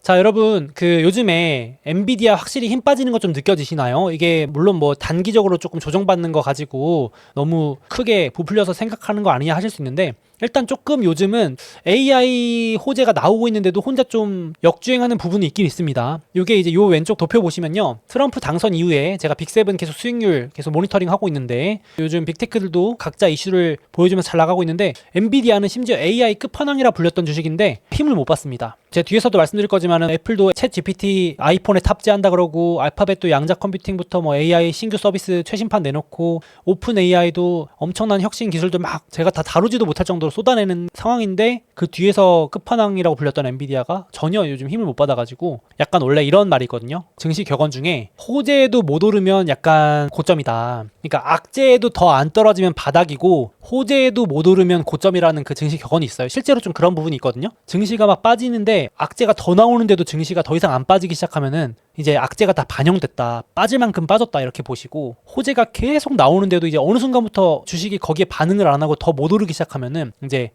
자, 여러분, 요즘에 엔비디아 확실히 힘 빠지는 거 좀 느껴지시나요? 이게 물론 뭐 단기적으로 조금 조정받는 거 가지고 너무 크게 부풀려서 생각하는 거 아니냐 하실 수 있는데, 일단 조금 요즘은 AI 호재가 나오고 있는데도 혼자 좀 역주행하는 부분이 있긴 있습니다. 이게 이제 요 왼쪽 도표 보시면요, 트럼프 당선 이후에 제가 빅7 계속 수익률 계속 모니터링 하고 있는데, 요즘 빅테크들도 각자 이슈를 보여주면서 잘 나가고 있는데, 엔비디아는 심지어 AI 끝판왕이라 불렸던 주식인데 힘을 못 봤습니다. 제가 뒤에서도 말씀드릴 거지만은 애플도 챗 GPT 아이폰에 탑재한다 그러고, 알파벳도 양자 컴퓨팅부터 뭐 AI 신규 서비스 최신판 내놓고, 오픈 AI도 엄청난 혁신 기술들 막 제가 다 다루지도 못할 정도로 쏟아내는 상황인데, 그 뒤에서 끝판왕이라고 불렸던 엔비디아가 전혀 요즘 힘을 못 받아가지고, 약간 원래 이런 말이 있거든요. 증시 격언 중에 호재에도 못 오르면 약간 고점이다. 그러니까 악재에도 더 안 떨어지면 바닥이고 호재에도 못 오르면 고점이라는 그 증시 격언이 있어요. 실제로 좀 그런 부분이 있거든요. 증시가 막 빠지는데 악재가 더 나오는데도 증시가 더 이상 안 빠지기 시작하면은 이제 악재가 다 반영됐다, 빠질 만큼 빠졌다 이렇게 보시고, 호재가 계속 나오는데도 이제 어느 순간부터 주식이 거기에 반응을 안 하고 더 못 오르기 시작하면은 이제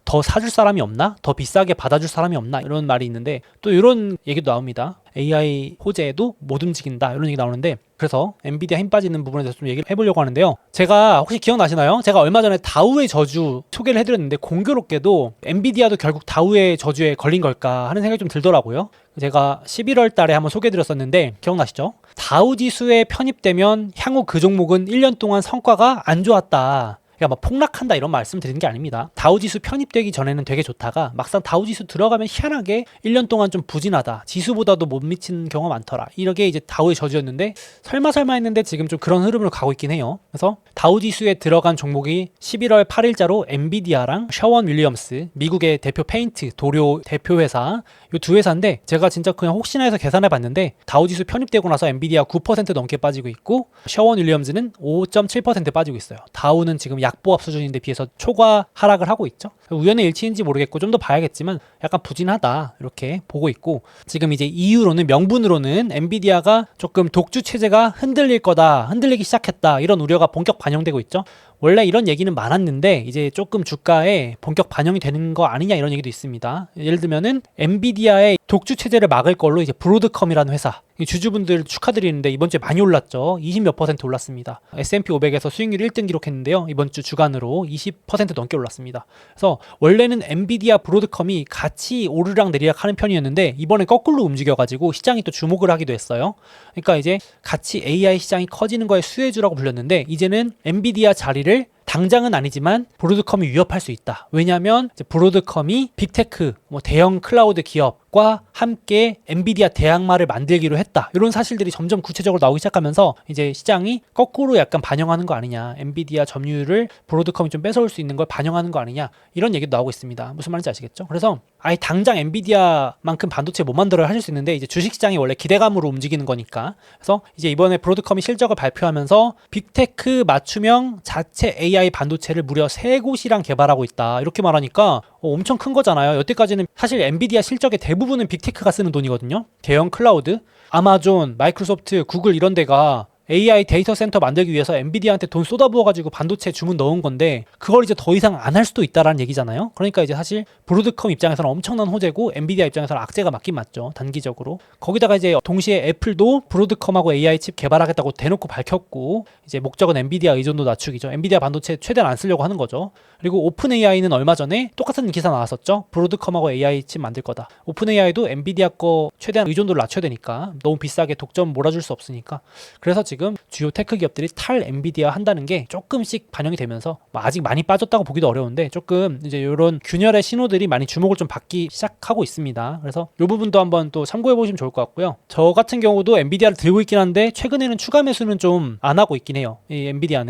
더 사줄 사람이 없나? 더 비싸게 받아줄 사람이 없나? 이런 말이 있는데, 또 이런 얘기도 나옵니다. AI 호재에도 못 움직인다 이런 얘기 나오는데, 그래서 엔비디아 힘 빠지는 부분에 대해서 좀 얘기를 해보려고 하는데요. 제가 혹시 기억나시나요? 제가 얼마 전에 다우의 저주 소개를 해드렸는데, 공교롭게도 엔비디아도 결국 다우의 저주에 걸린 걸까 하는 생각이 좀 들더라고요. 제가 11월 달에 한번 소개해드렸었는데 기억나시죠? 다우 지수에 편입되면 향후 그 종목은 1년 동안 성과가 안 좋았다. 그러니까 막 폭락한다 이런 말씀 드리는 게 아닙니다. 다우지수 편입되기 전에는 되게 좋다가 막상 다우지수 들어가면 희한하게 1년 동안 좀 부진하다, 지수보다도 못 미치는 경우가 많더라, 이렇게 이제 다우의 저주였는데, 설마 했는데 지금 좀 그런 흐름으로 가고 있긴 해요. 그래서 다우지수에 들어간 종목이 11월 8일자로 엔비디아랑 셔원 윌리엄스, 미국의 대표 페인트 도료 대표 회사, 이 두 회사인데, 제가 진짜 그냥 혹시나 해서 계산해 봤는데 다우지수 편입되고 나서 엔비디아 9% 넘게 빠지고 있고, 셔원 윌리엄스는 5.7% 빠지고 있어요. 다우는 지금 약보합 수준인데 비해서 초과 하락을 하고 있죠. 우연의 일치인지 모르겠고 좀 더 봐야겠지만 약간 부진하다 이렇게 보고 있고, 지금 이제 이유로는, 명분으로는 엔비디아가 조금 독주 체제가 흔들릴 거다, 흔들리기 시작했다, 이런 우려가 본격 반영되고 있죠. 원래 이런 얘기는 많았는데 이제 조금 주가에 본격 반영이 되는 거 아니냐 이런 얘기도 있습니다. 예를 들면은 엔비디아의 독주 체제를 막을 걸로 이제 브로드컴이라는 회사, 주주분들 축하드리는데 이번 주에 많이 올랐죠. 20몇 % 올랐습니다. S&P 500에서 수익률 1등 기록했는데요, 이번 주 주간으로 20% 넘게 올랐습니다. 그래서 원래는 엔비디아 브로드컴이 같이 오르락 내리락 하는 편이었는데 이번에 거꾸로 움직여가지고 시장이 또 주목을 하기도 했어요. 그러니까 이제 같이 AI 시장이 커지는 거에 수혜주라고 불렸는데, 이제는 엔비디아 자리를 당장은 아니지만 브로드컴이 위협할 수 있다. 왜냐하면 브로드컴이 빅테크, 대형 클라우드 기업과 함께 엔비디아 대항마를 만들기로 했다. 이런 사실들이 점점 구체적으로 나오기 시작하면서 이제 시장이 거꾸로 약간 반영하는 거 아니냐, 엔비디아 점유율을 브로드컴이 좀 뺏어올 수 있는 걸 반영하는 거 아니냐, 이런 얘기도 나오고 있습니다. 무슨 말인지 아시겠죠? 그래서 아예 당장 엔비디아만큼 반도체 못 만들어야 하실 수 있는데, 이제 주식시장이 원래 기대감으로 움직이는 거니까. 그래서 이제 이번에 브로드컴이 실적을 발표하면서 빅테크 맞춤형 자체 AI 반도체를 무려 3곳이랑 개발하고 있다 이렇게 말하니까 엄청 큰 거잖아요. 여태까지는 사실 엔비디아 실적의 대부분은 빅테크가 쓰는 돈이거든요. 대형 클라우드, 아마존, 마이크로소프트, 구글 이런 데가 AI 데이터 센터 만들기 위해서 엔비디아한테 돈 쏟아부어가지고 반도체 주문 넣은 건데, 그걸 이제 더 이상 안 할 수도 있다라는 얘기잖아요. 그러니까 이제 사실 브로드컴 입장에서는 엄청난 호재고, 엔비디아 입장에서는 악재가 맞긴 맞죠, 단기적으로. 거기다가 이제 동시에 애플도 브로드컴하고 AI 칩 개발하겠다고 대놓고 밝혔고, 이제 목적은 엔비디아 의존도 낮추기죠. 엔비디아 반도체 최대한 안 쓰려고 하는 거죠. 그리고 오픈 AI는 얼마 전에 똑같은 기사 나왔었죠. 브로드컴하고 AI 칩 만들 거다. 오픈 AI도 엔비디아 거 최대한 의존도를 낮춰야 되니까, 너무 비싸게 독점 몰아줄 수 없으니까. 그래서 지금 주요 테크 기업들이 탈 엔비디아 한다는 게 조금씩 반영이 되면서, 아직 많이 빠졌다고 보기도 어려운데 조금 이제 이런 균열의 신호들이 많이 주목을 좀 받기 시작하고 있습니다. 그래서 이 부분도 한번 또 참고해 보시면 좋을 것 같고요. 저 같은 경우도 엔비디아를 들고 있긴 한데 최근에는 추가 매수는 좀 안 하고 있긴 해요. 이 엔비디아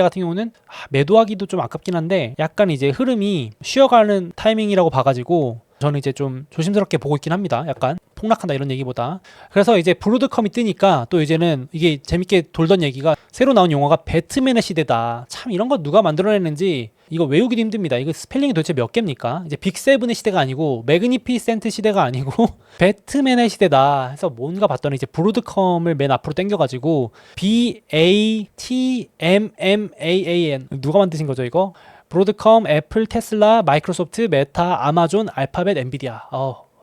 같은 경우는 매도하기도 좀 아깝긴 한데, 약간 이제 흐름이 쉬어가는 타이밍이라고 봐가지고 저는 이제 좀 조심스럽게 보고 있긴 합니다. 약간 폭락한다 이런 얘기보다. 그래서 이제 브로드컴이 뜨니까 또 이제는 이게 재밌게 돌던 얘기가, 새로 나온 용어가 배트맨의 시대다. 참 이런 거 누가 만들어냈는지 이거 외우기도 힘듭니다. 이거 스펠링이 도대체 몇 개입니까? 이제 빅7의 시대가 아니고 매그니피센트 시대가 아니고 배트맨의 시대다 해서 뭔가 봤더니 이제 브로드컴을 맨 앞으로 당겨가지고 BATMMAAN, 누가 만드신 거죠 이거? 브로드컴, 애플, 테슬라, 마이크로소프트, 메타, 아마존, 알파벳, 엔비디아.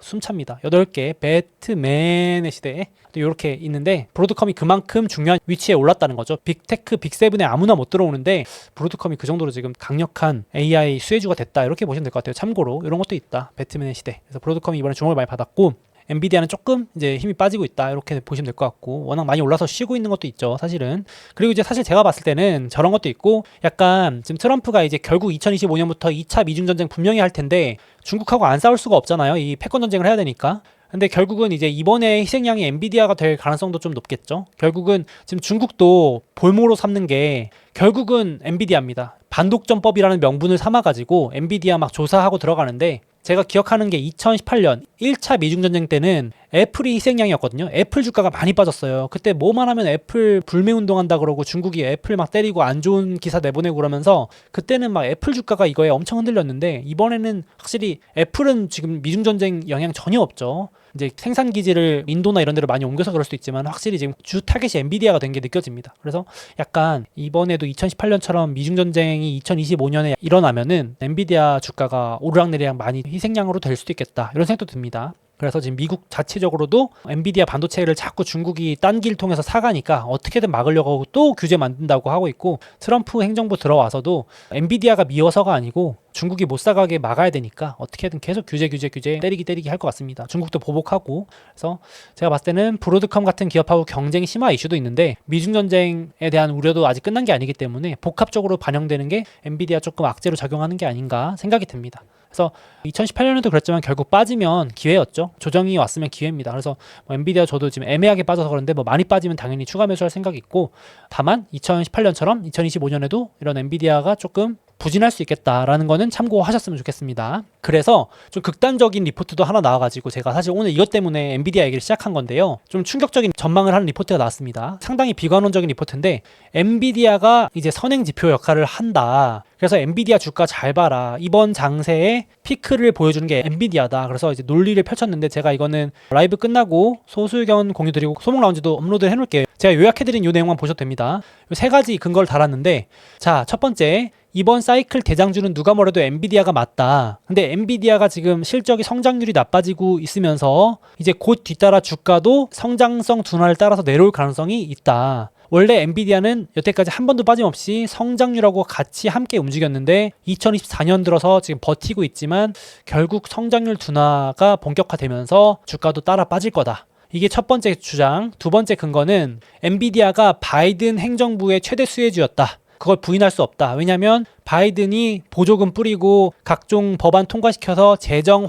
숨찹니다. 8개 배트맨의 시대에 이렇게 있는데 브로드컴이 그만큼 중요한 위치에 올랐다는 거죠. 빅테크, 빅세븐에 아무나 못 들어오는데 브로드컴이 그 정도로 지금 강력한 AI 수혜주가 됐다 이렇게 보시면 될 것 같아요. 참고로 이런 것도 있다. 배트맨의 시대. 그래서 브로드컴이 이번에 주목을 많이 받았고 엔비디아는 조금 이제 힘이 빠지고 있다 이렇게 보시면 될 것 같고 워낙 많이 올라서 쉬고 있는 것도 있죠 사실은. 그리고 이제 사실 제가 봤을 때는 저런 것도 있고 약간 지금 트럼프가 이제 결국 2025년부터 2차 미중전쟁 분명히 할 텐데 중국하고 안 싸울 수가 없잖아요. 이 패권 전쟁을 해야 되니까. 근데 결국은 이제 이번에 희생양이 엔비디아가 될 가능성도 좀 높겠죠. 결국은 지금 중국도 볼모로 삼는 게 결국은 엔비디아입니다. 반독점법이라는 명분을 삼아가지고 엔비디아 막 조사하고 들어가는데 제가 기억하는 게 2018년 1차 미중전쟁 때는 애플이 희생양이었거든요. 애플 주가가 많이 빠졌어요. 그때 뭐만 하면 애플 불매운동한다 그러고 중국이 애플 막 때리고 안 좋은 기사 내보내고 그러면서 그때는 막 애플 주가가 이거에 엄청 흔들렸는데 이번에는 확실히 애플은 지금 미중전쟁 영향 전혀 없죠. 이제 생산 기지를 인도나 이런 데로 많이 옮겨서 그럴 수도 있지만 확실히 지금 주 타겟이 엔비디아가 된 게 느껴집니다. 그래서 약간 이번에도 2018년처럼 미중전쟁이 2025년에 일어나면은 엔비디아 주가가 오르락내리락 많이 희생양으로 될 수도 있겠다 이런 생각도 듭니다. 그래서 지금 미국 자체적으로도 엔비디아 반도체를 자꾸 중국이 딴 길 통해서 사가니까 어떻게든 막으려고 또 규제 만든다고 하고 있고 트럼프 행정부 들어와서도 엔비디아가 미워서가 아니고 중국이 못 사가게 막아야 되니까 어떻게든 계속 규제 때리기 할 것 같습니다. 중국도 보복하고. 그래서 제가 봤을 때는 브로드컴 같은 기업하고 경쟁 심화 이슈도 있는데 미중전쟁에 대한 우려도 아직 끝난 게 아니기 때문에 복합적으로 반영되는 게 엔비디아 조금 악재로 작용하는 게 아닌가 생각이 듭니다. 그래서 2018년에도 그랬지만 결국 빠지면 기회였죠. 조정이 왔으면 기회입니다. 그래서 엔비디아 저도 지금 애매하게 빠져서 그런데 많이 빠지면 당연히 추가 매수할 생각이 있고 다만 2018년처럼 2025년에도 이런 엔비디아가 조금 부진할 수 있겠다라는 거는 참고하셨으면 좋겠습니다. 그래서 좀 극단적인 리포트도 하나 나와가지고 제가 사실 오늘 이것 때문에 엔비디아 얘기를 시작한 건데요. 좀 충격적인 전망을 하는 리포트가 나왔습니다. 상당히 비관론적인 리포트인데 엔비디아가 이제 선행 지표 역할을 한다. 그래서 엔비디아 주가 잘 봐라. 이번 장세에 피크를 보여주는 게 엔비디아다. 그래서 이제 논리를 펼쳤는데 제가 이거는 라이브 끝나고 소수견 공유 드리고 소목 라운지도 업로드 해놓을게요. 제가 요약해드린 이 내용만 보셔도 됩니다. 세 가지 근거를 달았는데 자, 첫 번째 이번 사이클 대장주는 누가 뭐래도 엔비디아가 맞다. 근데 엔비디아가 지금 실적이 성장률이 나빠지고 있으면서 이제 곧 뒤따라 주가도 성장성 둔화를 따라서 내려올 가능성이 있다. 원래 엔비디아는 여태까지 한 번도 빠짐없이 성장률하고 같이 함께 움직였는데 2024년 들어서 지금 버티고 있지만 결국 성장률 둔화가 본격화되면서 주가도 따라 빠질 거다. 이게 첫 번째 주장. 두 번째 근거는 엔비디아가 바이든 행정부의 최대 수혜주였다. 그걸 부인할 수 없다. 왜냐하면 바이든이 보조금 뿌리고 각종 법안 통과시켜서 재정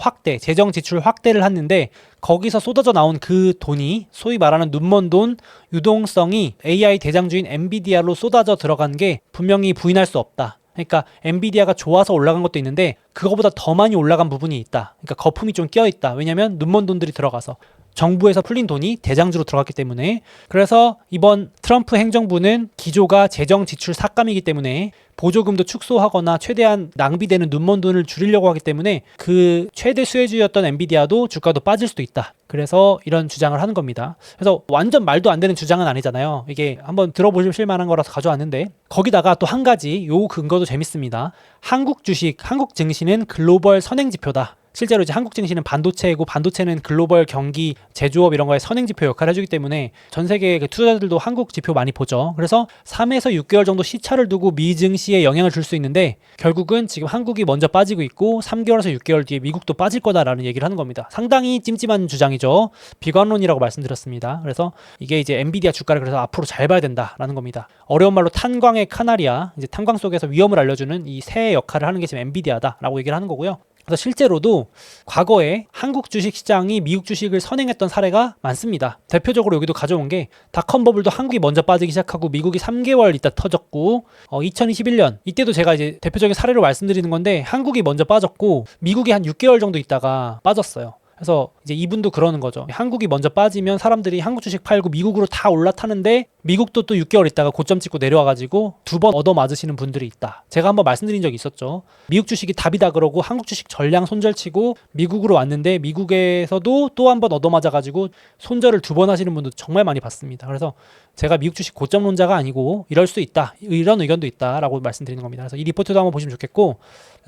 지출 확대를 했는데 거기서 쏟아져 나온 그 돈이 소위 말하는 눈먼 돈, 유동성이 AI 대장주인 엔비디아로 쏟아져 들어간 게 분명히 부인할 수 없다. 그러니까 엔비디아가 좋아서 올라간 것도 있는데 그거보다 더 많이 올라간 부분이 있다. 그러니까 거품이 좀 껴있다. 왜냐하면 눈먼 돈들이 들어가서 정부에서 풀린 돈이 대장주로 들어갔기 때문에. 그래서 이번 트럼프 행정부는 기조가 재정 지출 삭감이기 때문에 보조금도 축소하거나 최대한 낭비되는 눈먼 돈을 줄이려고 하기 때문에 그 최대 수혜주였던 엔비디아도 주가도 빠질 수도 있다. 그래서 이런 주장을 하는 겁니다. 그래서 완전 말도 안 되는 주장은 아니잖아요. 이게 한번 들어보실 만한 거라서 가져왔는데 거기다가 또 한 가지 요 근거도 재밌습니다. 한국 주식, 한국 증시는 글로벌 선행지표다. 실제로 이제 한국 증시는 반도체이고 반도체는 글로벌 경기, 제조업 이런 거에 선행지표 역할을 해주기 때문에 전 세계 투자자들도 한국 지표 많이 보죠. 그래서 3에서 6개월 정도 시차를 두고 미 증시에 영향을 줄 수 있는데 결국은 지금 한국이 먼저 빠지고 있고 3개월에서 6개월 뒤에 미국도 빠질 거다라는 얘기를 하는 겁니다. 상당히 찜찜한 주장이죠. 비관론이라고 말씀드렸습니다. 그래서 이게 이제 엔비디아 주가를 그래서 앞으로 잘 봐야 된다라는 겁니다. 어려운 말로 탄광의 카나리아, 이제 탄광 속에서 위험을 알려주는 이 새 역할을 하는 게 지금 엔비디아다라고 얘기를 하는 거고요. 그래서 실제로도 과거에 한국 주식시장이 미국 주식을 선행했던 사례가 많습니다. 대표적으로 여기도 가져온 게 닷컴 버블도 한국이 먼저 빠지기 시작하고 미국이 3개월 있다 터졌고 2021년 이때도 제가 이제 대표적인 사례로 말씀드리는 건데 한국이 먼저 빠졌고 미국이 한 6개월 정도 있다가 빠졌어요. 그래서 이제 이분도 그러는 거죠. 한국이 먼저 빠지면 사람들이 한국 주식 팔고 미국으로 다 올라타는데 미국도 또 6개월 있다가 고점 찍고 내려와가지고 두 번 얻어맞으시는 분들이 있다. 제가 한번 말씀드린 적이 있었죠. 미국 주식이 답이다 그러고 한국 주식 전량 손절치고 미국으로 왔는데 미국에서도 또 한 번 얻어맞아가지고 손절을 두 번 하시는 분도 정말 많이 봤습니다. 그래서 제가 미국 주식 고점론자가 아니고 이럴 수 있다. 이런 의견도 있다라고 말씀드리는 겁니다. 그래서 이 리포트도 한번 보시면 좋겠고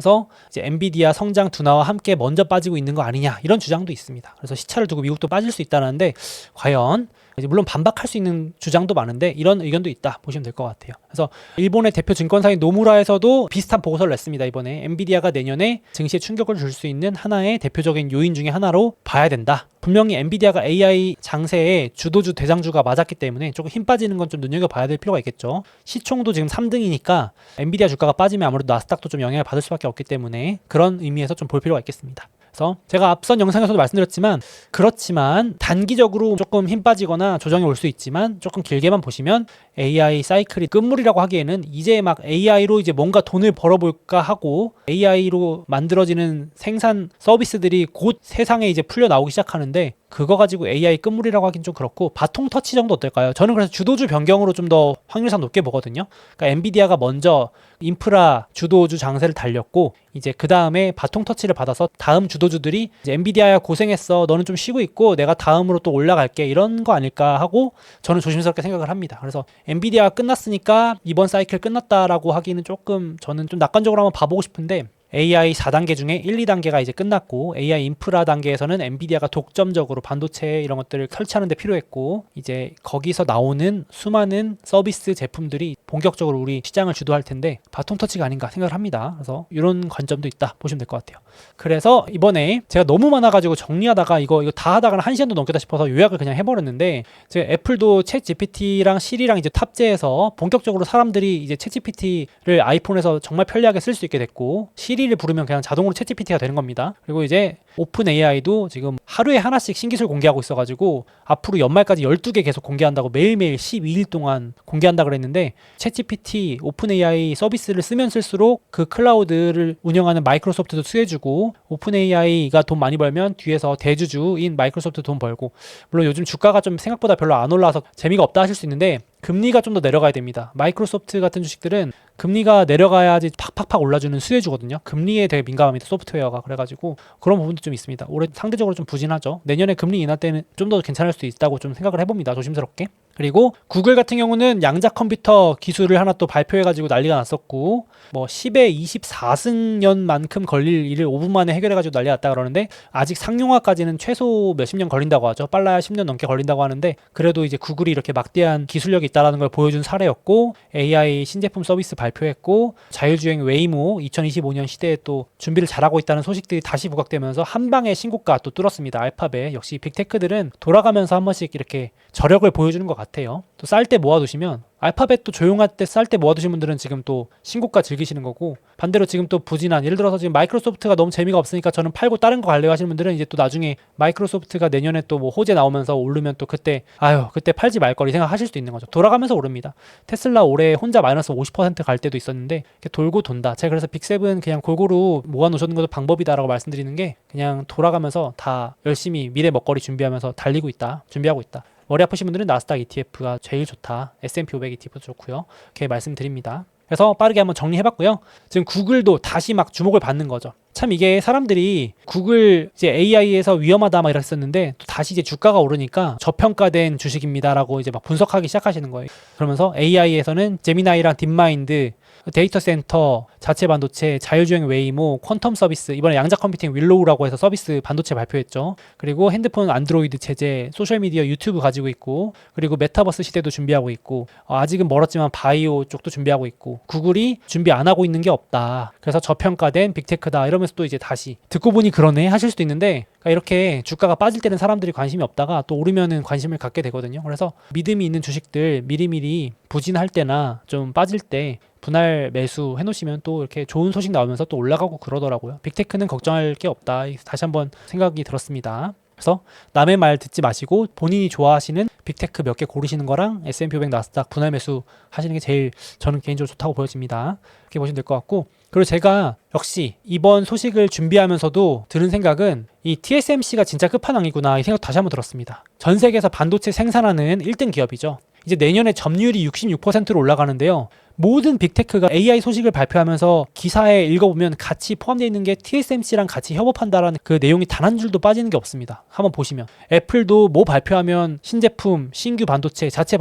그래서 이제 엔비디아 성장 둔화와 함께 먼저 빠지고 있는 거 아니냐 이런 주장도 있습니다. 그래서 시차를 두고 미국도 빠질 수 있다는데 과연 이제 물론 반박할 수 있는 주장도 많은데 이런 의견도 있다 보시면 될 것 같아요. 그래서 일본의 대표 증권사인 노무라에서도 비슷한 보고서를 냈습니다. 이번에 엔비디아가 내년에 증시에 충격을 줄 수 있는 하나의 대표적인 요인 중에 하나로 봐야 된다. 분명히 엔비디아가 AI 장세의 주도주 대장주가 맞았기 때문에 조금 힘 빠지는 건 좀 눈여겨봐야 될 필요가 있겠죠. 시총도 지금 3등이니까 엔비디아 주가가 빠지면 아무래도 나스닥도 좀 영향을 받을 수밖에 없기 때문에 그런 의미에서 좀 볼 필요가 있겠습니다. 그래서 제가 앞선 영상에서도 말씀드렸지만 그렇지만 단기적으로 조금 힘 빠지거나 조정이 올 수 있지만 조금 길게만 보시면 AI 사이클이 끝물이라고 하기에는 이제 막 AI로 이제 뭔가 돈을 벌어볼까 하고 AI로 만들어지는 생산 서비스들이 곧 세상에 이제 풀려 나오기 시작하는데 그거 가지고 AI 끝물이라고 하긴 좀 그렇고 바통 터치 정도 어떨까요? 저는 그래서 주도주 변경으로 좀 더 확률상 높게 보거든요. 그러니까 엔비디아가 먼저 인프라 주도주 장세를 달렸고 이제 그 다음에 바통 터치를 받아서 다음 주도주들이 이제 엔비디아야 고생했어, 너는 좀 쉬고 있고 내가 다음으로 또 올라갈게 이런 거 아닐까 하고 저는 조심스럽게 생각을 합니다. 그래서 엔비디아가 끝났으니까 이번 사이클 끝났다라고 하기는 조금 저는 좀 낙관적으로 한번 봐보고 싶은데 AI 4단계 중에 1, 2단계가 이제 끝났고 AI 인프라 단계에서는 엔비디아가 독점적으로 반도체 이런 것들을 설치하는 데 필요했고 이제 거기서 나오는 수많은 서비스 제품들이 본격적으로 우리 시장을 주도할 텐데 바통 터치가 아닌가 생각을 합니다. 그래서 이런 관점도 있다 보시면 될 것 같아요. 그래서 이번에 제가 너무 많아가지고 정리하다가 이거 다 하다가는 1시간도 넘겠다 싶어서 요약을 그냥 해버렸는데 제가 애플도 챗 GPT랑 시리랑 이제 탑재해서 본격적으로 사람들이 이제 챗 GPT를 아이폰에서 정말 편리하게 쓸 수 있게 됐고 시리를 부르면 그냥 자동으로 챗 GPT가 되는 겁니다. 그리고 이제 오픈 AI도 지금 하루에 하나씩 신기술 공개하고 있어가지고 앞으로 연말까지 12개 계속 공개한다고 매일매일 12일 동안 공개한다 그랬는데 챗 GPT, 오픈 AI 서비스를 쓰면 쓸수록 그 클라우드를 운영하는 마이크로소프트도 수혜주고 오픈 AI가 돈 많이 벌면 뒤에서 대주주인 마이크로소프트 돈 벌고 물론 요즘 주가가 좀 생각보다 별로 안 올라와서 재미가 없다 하실 수 있는데 금리가 좀 더 내려가야 됩니다. 마이크로소프트 같은 주식들은 금리가 내려가야지 팍팍팍 올라주는 수혜주거든요. 금리에 되게 민감합니다. 소프트웨어가. 그래가지고 그런 부분도 좀 있습니다. 올해 상대적으로 좀 부진하죠. 내년에 금리 인하 때는 좀 더 괜찮을 수 있다고 좀 생각을 해봅니다. 조심스럽게. 그리고 구글 같은 경우는 양자 컴퓨터 기술을 하나 또 발표해가지고 난리가 났었고 뭐 10에 24승년만큼 걸릴 일을 5분 만에 해결해가지고 난리가 났다 그러는데 아직 상용화까지는 최소 몇십 년 걸린다고 하죠. 빨라야 10년 넘게 걸린다고 하는데 그래도 이제 구글이 이렇게 막대한 기술력이 있다는 걸 보여준 사례였고 AI 신제품 서비스 발표했고 자율주행 웨이모 2025년 시대에 또 준비를 잘하고 있다는 소식들이 다시 부각되면서 한 방에 신고가 또 뚫었습니다. 알파벳 역시 빅테크들은 돌아가면서 한 번씩 이렇게 저력을 보여주는 것 같아요. 또 쌀 때 모아두시면 알파벳도 조용할 때 쌀 때 모아두신 분들은 지금 또 신고가 즐기시는 거고 반대로 지금 또 부진한 예를 들어서 지금 마이크로소프트가 너무 재미가 없으니까 저는 팔고 다른 거 갈래요 하시는 분들은 이제 또 나중에 마이크로소프트가 내년에 또 뭐 호재 나오면서 오르면 또 그때 그때 팔지 말걸 이 생각하실 수도 있는 거죠. 돌아가면서 오릅니다. 테슬라 올해 혼자 마이너스 50% 갈 때도 있었는데 이렇게 돌고 돈다. 제가 그래서 빅7 그냥 골고루 모아놓으셨는 것도 방법이다라고 말씀드리는 게 그냥 돌아가면서 다 열심히 미래 먹거리 준비하면서 달리고 있다. 준비하고 있다. 머리 아프신 분들은 나스닥 ETF가 제일 좋다. S&P 500 ETF도 좋고요. 이렇게 말씀드립니다. 그래서 빠르게 한번 정리해봤고요. 지금 구글도 다시 막 주목을 받는 거죠. 참 이게 사람들이 구글 이제 AI에서 위험하다 막 이랬었는데 또 다시 이제 주가가 오르니까 저평가된 주식입니다라고 이제 막 분석하기 시작하시는 거예요. 그러면서 AI에서는 제미나이랑 딥마인드, 데이터 센터, 자체 반도체, 자율주행 웨이모, 퀀텀 서비스, 이번에 양자 컴퓨팅 윌로우라고 해서 서비스 반도체 발표했죠. 그리고 핸드폰 안드로이드 체제, 소셜미디어 유튜브 가지고 있고, 그리고 메타버스 시대도 준비하고 있고, 아직은 멀었지만 바이오 쪽도 준비하고 있고, 구글이 준비 안 하고 있는 게 없다. 그래서 저평가된 빅테크다. 이러면서 또 이제 다시 듣고 보니 그러네 하실 수도 있는데, 그러니까 이렇게 주가가 빠질 때는 사람들이 관심이 없다가 또 오르면은 관심을 갖게 되거든요. 그래서 믿음이 있는 주식들 미리미리 부진할 때나 좀 빠질 때 분할 매수 해놓으시면 또 이렇게 좋은 소식 나오면서 또 올라가고 그러더라고요. 빅테크는 걱정할 게 없다. 다시 한번 생각이 들었습니다. 그래서 남의 말 듣지 마시고 본인이 좋아하시는 빅테크 몇 개 고르시는 거랑 S&P 500 나스닥 분할 매수 하시는 게 제일 저는 개인적으로 좋다고 보여집니다. 이렇게 보시면 될 것 같고, 그리고 제가 역시 이번 소식을 준비하면서도 드는 생각은 이 TSMC가 진짜 끝판왕이구나 이 생각 다시 한번 들었습니다. 전 세계에서 반도체 생산하는 1등 기업이죠. 이제 내년에 점유율이 66%로 올라가는데요. 모든 빅테크가 AI 소식을 발표하면서 기사에 읽어보면 같이 포함되어 있는 게 TSMC랑 같이 협업한다라는 그 내용이 단 한 줄도 빠지는 게 없습니다. 한번 보시면 애플도 뭐 발표하면 신제품, 신규 반도체, 자체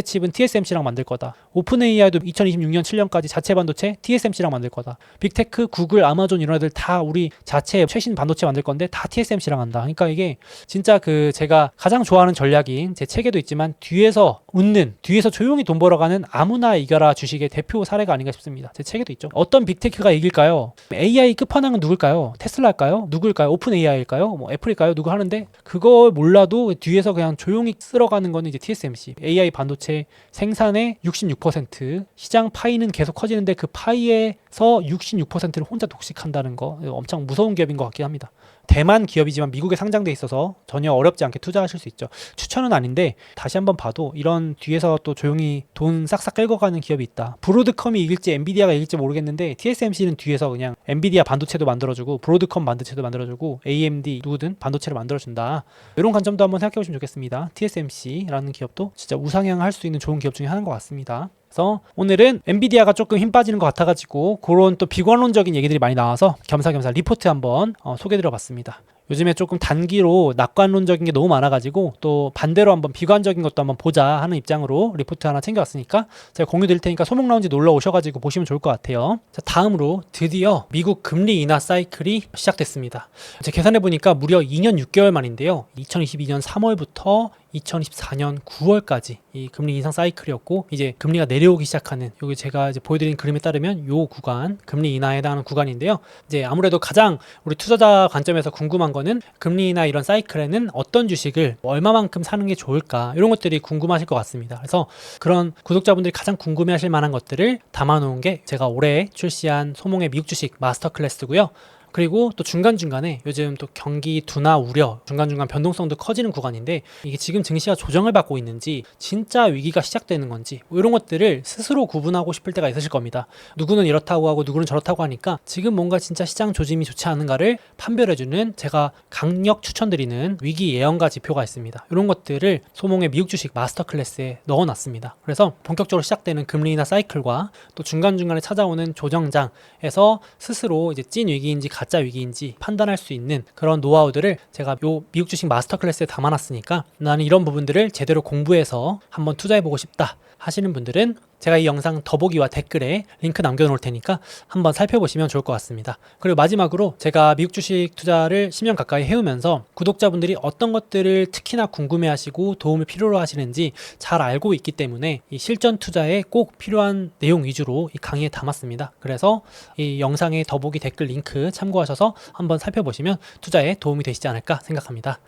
칩은 TSMC랑 만들 거다. 오픈 AI도 2026년 7년까지 자체 반도체 TSMC랑 만들 거다. 빅테크, 구글, 아마존 이런 애들 다 우리 자체 최신 반도체 만들 건데 다 TSMC랑 한다. 그러니까 이게 진짜 그 제가 가장 좋아하는 전략인 제 책에도 있지만 뒤에서 웃는, 뒤에서 조용히 돈 벌어가는 아무나 이겨라 주식의 대표 사례가 아닌가 싶습니다. 제 책에도 있죠. 어떤 빅테크가 이길까요? AI 끝판왕은 누굴까요? 테슬라일까요? 누굴까요? 오픈 AI일까요? 뭐 애플일까요? 누구 하는데 그걸 몰라도 뒤에서 그냥 조용히 쓸어가는 거는 이제 TSMC. AI 반도체 생산의 66%, 시장 파이는 계속 커지는데 그 파이에서 66%를 혼자 독식한다는 거 엄청 무서운 기업인 것 같긴 합니다. 대만 기업이지만 미국에 상장돼 있어서 전혀 어렵지 않게 투자하실 수 있죠. 추천은 아닌데 다시 한번 봐도 이런 뒤에서 또 조용히 돈 싹싹 끌고 가는 기업이 있다. 브로드컴이 이길지 엔비디아가 이길지 모르겠는데 TSMC는 뒤에서 그냥 엔비디아 반도체도 만들어주고 브로드컴 반도체도 만들어주고 AMD 누구든 반도체를 만들어준다. 이런 관점도 한번 생각해 보시면 좋겠습니다. TSMC라는 기업도 진짜 우상향할 수 있는 좋은 기업 중에 하나인 것 같습니다. 그래서 오늘은 엔비디아가 조금 힘 빠지는 것 같아가지고 그런 또 비관론적인 얘기들이 많이 나와서 겸사겸사 리포트 한번 소개드려봤습니다. 요즘에 조금 단기로 낙관론적인 게 너무 많아가지고 또 반대로 한번 비관적인 것도 한번 보자 하는 입장으로 리포트 하나 챙겨왔으니까 제가 공유 드릴 테니까 소목 라운지 놀러 오셔가지고 보시면 좋을 것 같아요. 자, 다음으로 드디어 미국 금리 인하 사이클이 시작됐습니다. 제가 계산해보니까 무려 2년 6개월 만인데요. 2022년 3월부터 2024년 9월까지 이 금리 인상 사이클이었고 이제 금리가 내려오기 시작하는 여기 제가 이제 보여드린 그림에 따르면 요 구간 금리 인하에 해당하는 구간인데요. 이제 아무래도 가장 우리 투자자 관점에서 궁금한 거는 금리 인하 이런 사이클에는 어떤 주식을 얼마만큼 사는 게 좋을까 이런 것들이 궁금하실 것 같습니다. 그래서 그런 구독자분들이 가장 궁금해하실 만한 것들을 담아놓은 게 제가 올해 출시한 소몽의 미국 주식 마스터 클래스고요. 그리고 또 중간중간에 요즘 또 경기 둔화 우려, 중간중간 변동성도 커지는 구간인데 이게 지금 증시가 조정을 받고 있는지 진짜 위기가 시작되는 건지 뭐 이런 것들을 스스로 구분하고 싶을 때가 있으실 겁니다. 누구는 이렇다고 하고 누구는 저렇다고 하니까 지금 뭔가 진짜 시장 조짐이 좋지 않은가를 판별해주는 제가 강력 추천드리는 위기 예언가 지표가 있습니다. 이런 것들을 소몽의 미국 주식 마스터 클래스에 넣어놨습니다. 그래서 본격적으로 시작되는 금리 인하 사이클과 또 중간중간에 찾아오는 조정장에서 스스로 이제 찐 위기인지 가짜 위기인지 판단할 수 있는 그런 노하우들을 제가 요 미국 주식 마스터 클래스에 담아놨으니까 나는 이런 부분들을 제대로 공부해서 한번 투자해보고 싶다 하시는 분들은 제가 이 영상 더보기와 댓글에 링크 남겨놓을 테니까 한번 살펴보시면 좋을 것 같습니다. 그리고 마지막으로 제가 미국 주식 투자를 10년 가까이 해오면서 구독자분들이 어떤 것들을 특히나 궁금해하시고 도움을 필요로 하시는지 잘 알고 있기 때문에 이 실전 투자에 꼭 필요한 내용 위주로 이 강의에 담았습니다. 그래서 이 영상의 더보기 댓글 링크 참고하셔서 한번 살펴보시면 투자에 도움이 되시지 않을까 생각합니다.